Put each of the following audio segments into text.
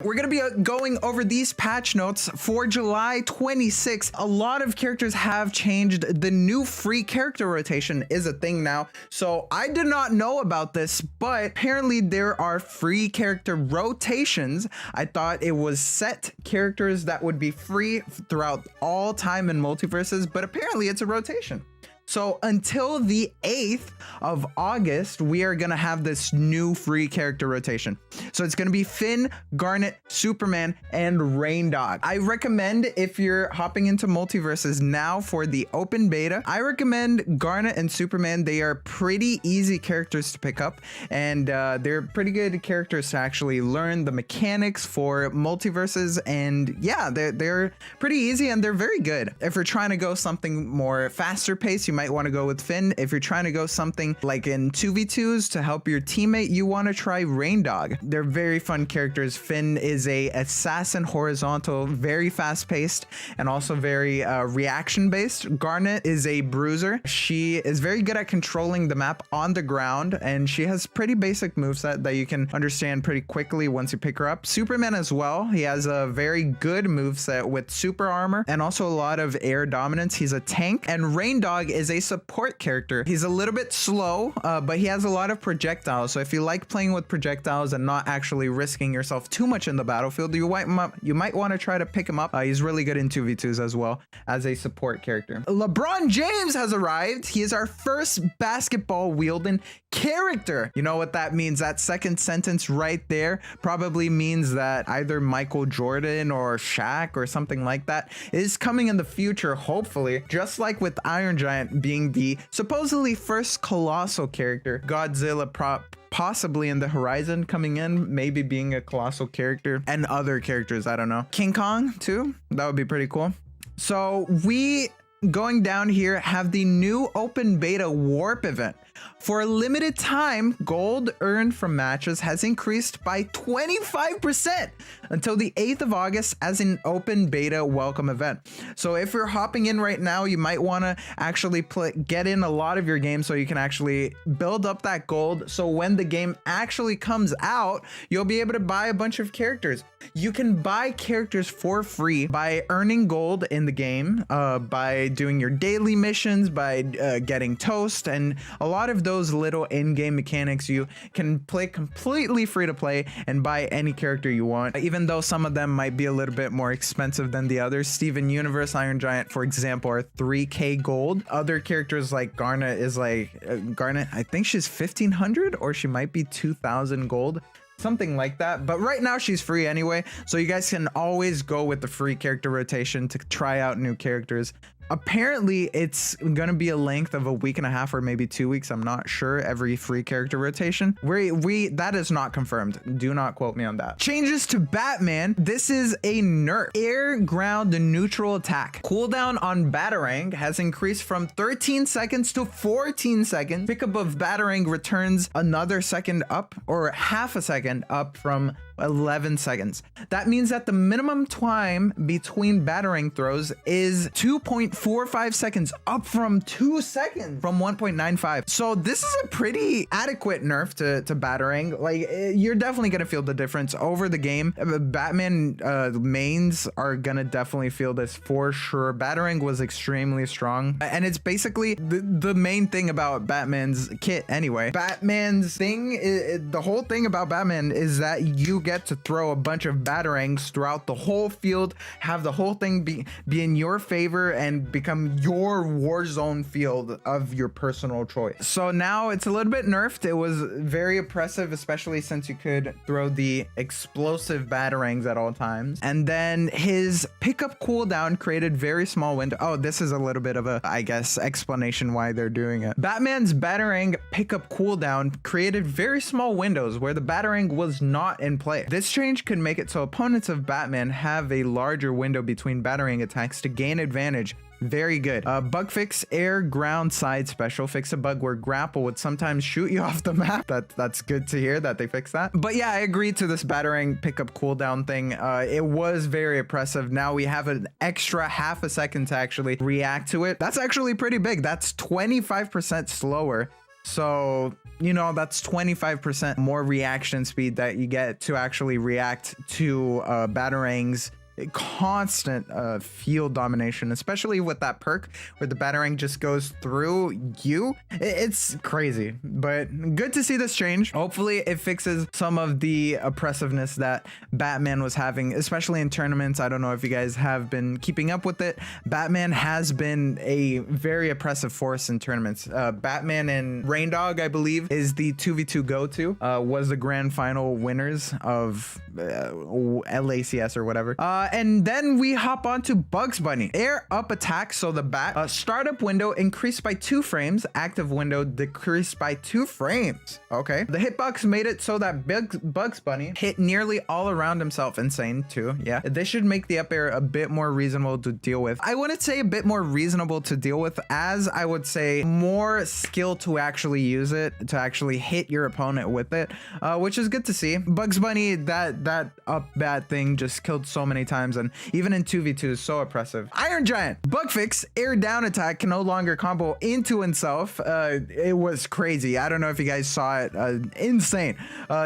We're going to be going over these patch notes for July 26th. A lot of characters have changed. The new free character rotation is a thing now. So I did not know about this, but apparently there are free character rotations. I thought it was set characters that would be free throughout all time in MultiVersus, but apparently it's a rotation. So until the 8th of August, we are going to have this new free character rotation. So it's going to be Finn, Garnet, Superman, and Rain Dog. I recommend, if you're hopping into MultiVersus now for the open beta, I recommend Garnet and Superman. They are pretty easy characters to pick up, and they're pretty good characters to actually learn the mechanics for MultiVersus. And yeah, they're pretty easy and they're very good. If you're trying to go something more faster paced, you might want to go with Finn. If you're trying to go something like in 2v2s to help your teammate, you want to try Rain Dog. They're very fun characters. Finn is a assassin horizontal, very fast paced and also very reaction based. Garnet is a bruiser. She is very good at controlling the map on the ground, and she has pretty basic moveset that you can understand pretty quickly once you pick her up. Superman as well. He has a very good moveset with super armor and also a lot of air dominance. He's a tank. And Rain Dog is a support character. He's a little bit slow, but he has a lot of projectiles. So if you like playing with projectiles and not actually risking yourself too much in the battlefield, you might want to try to pick him up. He's really good in 2v2s as well as a support character. LeBron James has arrived. He is our first basketball wielding character. You know what that means? That second sentence right there probably means that either Michael Jordan or Shaq or something like that is coming in the future, hopefully, just like with Iron Giant being the supposedly first colossal character. Godzilla possibly in the horizon coming in, maybe being a colossal character, and other characters, I don't know. King Kong too, that would be pretty cool. So we, going down here, have the new open beta warp event. For a limited time, gold earned from matches has increased by 25% until the 8th of August as an open beta welcome event. So if you're hopping in right now, you might want to actually get in a lot of your games so you can actually build up that gold. So when the game actually comes out, you'll be able to buy a bunch of characters. You can buy characters for free by earning gold in the game, by doing your daily missions, by getting toast, and a lot of those little in-game mechanics. You can play completely free to play and buy any character you want, even though some of them might be a little bit more expensive than the others. Steven Universe, Iron Giant, for example, are 3k gold. Other characters like Garnet is like Garnet, I think she's 1500 or she might be 2000 gold, something like that. But right now she's free anyway, so you guys can always go with the free character rotation to try out new characters. Apparently it's gonna be a length of a week and a half or maybe 2 weeks. I'm not sure. Every free character rotation. That is not confirmed. Do not quote me on that. Changes to Batman. This is a nerf. Air, ground, and neutral attack. Cooldown on Batarang has increased from 13 seconds to 14 seconds. Pickup of Batarang returns another second up, or half a second up from 11 seconds. That means that the minimum time between Batarang throws is 2.45 seconds, up from 2 seconds from 1.95. So this is a pretty adequate nerf to Batarang. Like, you're definitely gonna feel the difference over the game. Batman mains are gonna definitely feel this for sure. Batarang was extremely strong, and it's basically the main thing about Batman's kit anyway. Batman's thing, the whole thing about Batman is that you get to throw a bunch of batarangs throughout the whole field, have the whole thing be in your favor and become your war zone field of your personal choice. So now it's a little bit nerfed. It was very oppressive, especially since you could throw the explosive batarangs at all times. And then his pickup cooldown created very small window. Oh, this is a little bit of a, I guess, explanation why they're doing it. Batman's batarang pickup cooldown created very small windows where the batarang was not in play. This change could make it so opponents of Batman have a larger window between batarang attacks to gain advantage. Very good. Bug fix, air, ground, side special. Fix a bug where grapple would sometimes shoot you off the map. That's good to hear that they fixed that. But yeah, I agree to this batarang pickup cooldown thing. It was very oppressive. Now we have an extra half a second to actually react to it. That's actually pretty big. That's 25% slower. So, you know, that's 25% more reaction speed that you get to actually react to batarangs. Constant field domination, especially with that perk where the batarang just goes through you. It's crazy, but good to see this change. Hopefully it fixes some of the oppressiveness that Batman was having, especially in tournaments. I don't know if you guys have been keeping up with it. Batman has been a very oppressive force in tournaments. Batman and Raindog, I believe, is the 2v2 go-to, was the grand final winners of LACS or whatever. And then we hop on to Bugs Bunny. Air up attack, so the bat startup window increased by 2 frames, active window decreased by 2 frames. Okay. The hitbox made it so that Bugs Bunny hit nearly all around himself. Insane too. Yeah. This should make the up air a bit more reasonable to deal with. I wouldn't say a bit more reasonable to deal with, as I would say more skill to actually use it, to actually hit your opponent with it, which is good to see. Bugs Bunny, that up bat thing just killed so many times, and even in 2v2 is so oppressive. Iron Giant bug fix, air down attack can no longer combo into himself. It was crazy. I don't know if you guys saw it. Insane.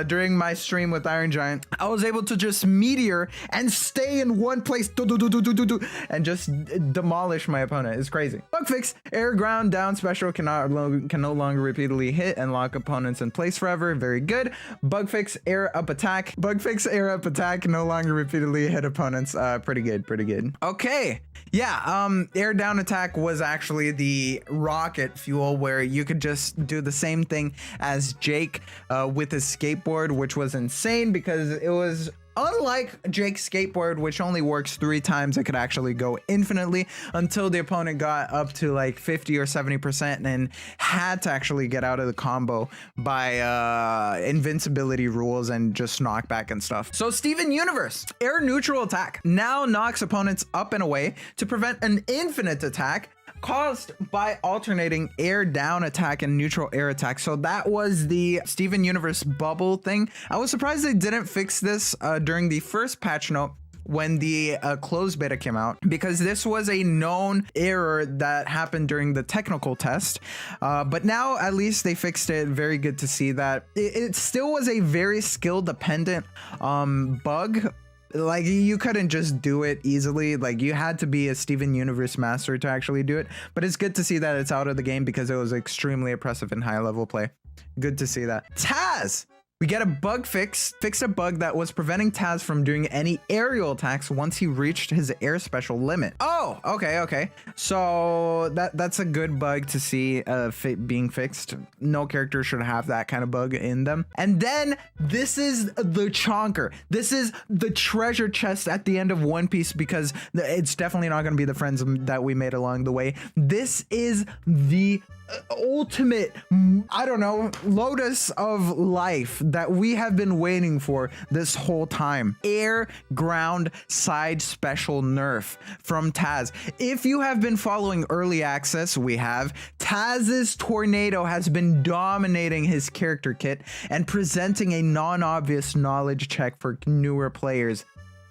During my stream with Iron Giant, I was able to just meteor and stay in one place and just demolish my opponent. It's crazy. Bug fix, air ground down special can no longer repeatedly hit and lock opponents in place forever. Very good. Bug fix, air up attack. Bug fix, air up attack can no longer repeatedly hit opponents. Pretty good. Okay. Yeah, air down attack was actually the rocket fuel, where you could just do the same thing as Jake with his skateboard, which was insane because it was unlike Jake's skateboard, which only works 3 times. It could actually go infinitely until the opponent got up to like 50 or 70% and had to actually get out of the combo by invincibility rules and just knockback and stuff. So Steven Universe, air neutral attack now knocks opponents up and away to prevent an infinite attack caused by alternating air down attack and neutral air attack. So that was the Steven Universe bubble thing. I was surprised they didn't fix this during the first patch note when the closed beta came out, because this was a known error that happened during the technical test. But now at least they fixed it. Very good to see that. It still was a very skill dependent bug. Like, you couldn't just do it easily. Like, you had to be a Steven Universe master to actually do it. But it's good to see that it's out of the game because it was extremely oppressive in high level play. Good to see that. TAZ! We get a bug fixed a bug that was preventing TAZ from doing any aerial attacks once he reached his air special limit. Oh, okay. So that's a good bug to see being fixed. No character should have that kind of bug in them. And then this is the chonker. This is the treasure chest at the end of One Piece, because it's definitely not going to be the friends that we made along the way. This is the ultimate, I don't know, lotus of life that we have been waiting for this whole time. Air ground side special nerf from TAZ. If you have been following early access, we have, TAZ's tornado has been dominating his character kit and presenting a non-obvious knowledge check for newer players.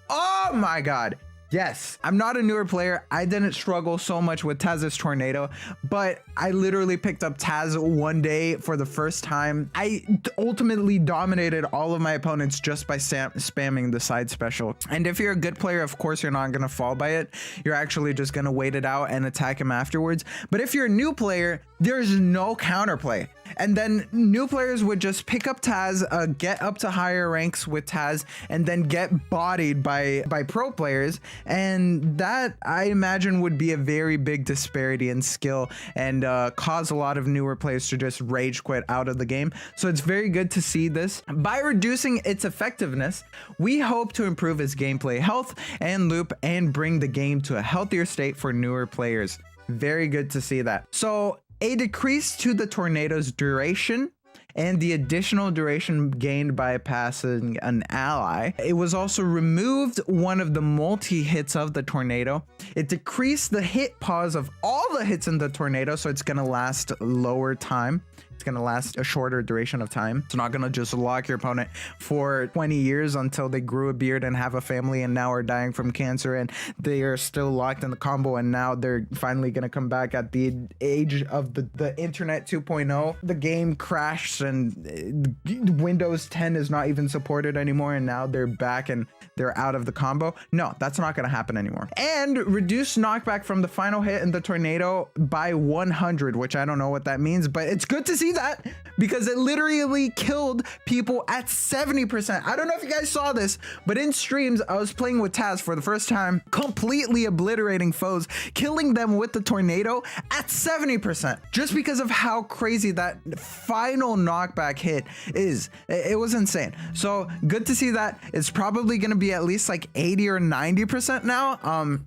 Oh my god. Yes, I'm not a newer player. I didn't struggle so much with TAZ's tornado, but I literally picked up TAZ one day for the first time. I ultimately dominated all of my opponents just by spamming the side special. And if you're a good player, of course, you're not going to fall by it. You're actually just going to wait it out and attack him afterwards. But if you're a new player, there's no counterplay. And then new players would just pick up TAZ, get up to higher ranks with TAZ, and then get bodied by pro players. And that, I imagine, would be a very big disparity in skill and cause a lot of newer players to just rage quit out of the game. So it's very good to see this. By reducing its effectiveness, we hope to improve its gameplay health and loop and bring the game to a healthier state for newer players. Very good to see that. So a decrease to the tornado's duration and the additional duration gained by passing an ally. It was also removed one of the multi-hits of the tornado. It decreased the hit pause of all the hits in the tornado, so it's gonna last lower time. It's going to last a shorter duration of time. It's not going to just lock your opponent for 20 years until they grew a beard and have a family and now are dying from cancer, and they are still locked in the combo, and now they're finally going to come back at the age of the internet 2.0. The game crashed and Windows 10 is not even supported anymore, and now they're back and they're out of the combo. No, that's not going to happen anymore. And reduce knockback from the final hit in the tornado by 100, which I don't know what that means, but it's good to see that because it literally killed people at 70%. I don't know if you guys saw this, but in streams, I was playing with TAZ for the first time, completely obliterating foes, killing them with the tornado at 70%, just because of how crazy that final knockback hit is. It was insane. So good to see that. It's probably going to be at least like 80 or 90% now.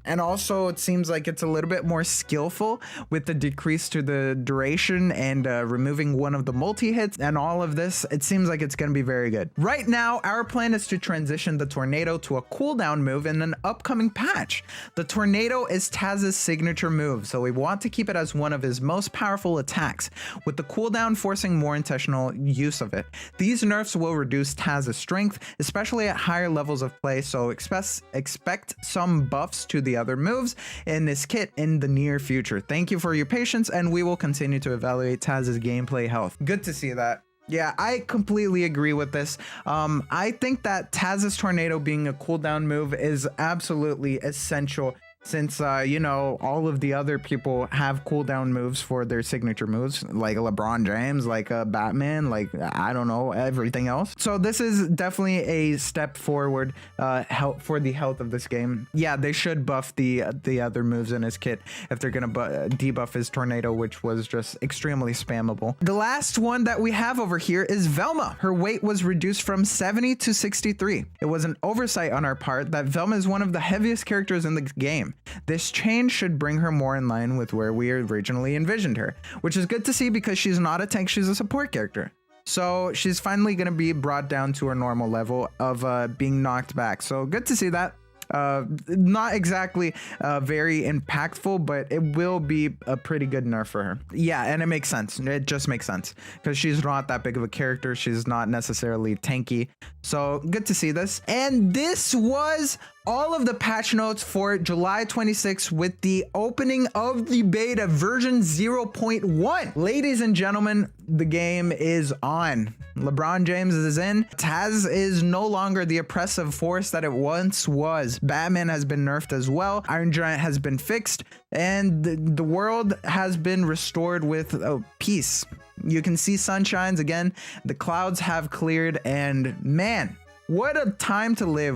And also it seems like it's a little bit more skillful with the decrease to the duration and removing one of the multi hits and all of this. It seems like it's going to be very good. Right now, our plan is to transition the tornado to a cooldown move in an upcoming patch. The tornado is TAZ's signature move, so we want to keep it as one of his most powerful attacks, with the cooldown forcing more intentional use of it. These nerfs will reduce TAZ's strength, especially at higher levels of play, so expect some buffs to the other moves in this kit in the near future. Thank you for your patience, and we will continue to evaluate TAZ's gameplay health. Good to see that. Yeah, I completely agree with this. I think that TAZ's tornado being a cooldown move is absolutely essential, since you know, all of the other people have cooldown moves for their signature moves, like LeBron James, like Batman, like I don't know, everything else. So this is definitely a step forward help for the health of this game. Yeah, they should buff the other moves in his kit if they're gonna debuff his tornado, which was just extremely spammable. The last one that we have over here is Velma. Her weight was reduced from 70 to 63. It was an oversight on our part that Velma is one of the heaviest characters in the game. This change should bring her more in line with where we originally envisioned her, which is good to see because she's not a tank, she's a support character. So she's finally going to be brought down to her normal level of being knocked back. So good to see that. Not exactly very impactful, but it will be a pretty good nerf for her. Yeah, and it makes sense. It just makes sense because she's not that big of a character. She's not necessarily tanky. So good to see this. And this was all of the patch notes for July 26th with the opening of the beta version 0.1. Ladies and gentlemen, the game is on. LeBron James is in. TAZ is no longer the oppressive force that it once was. Batman has been nerfed as well. Iron Giant has been fixed, and the world has been restored with peace. You can see sunshines again. The clouds have cleared, and man, what a time to live.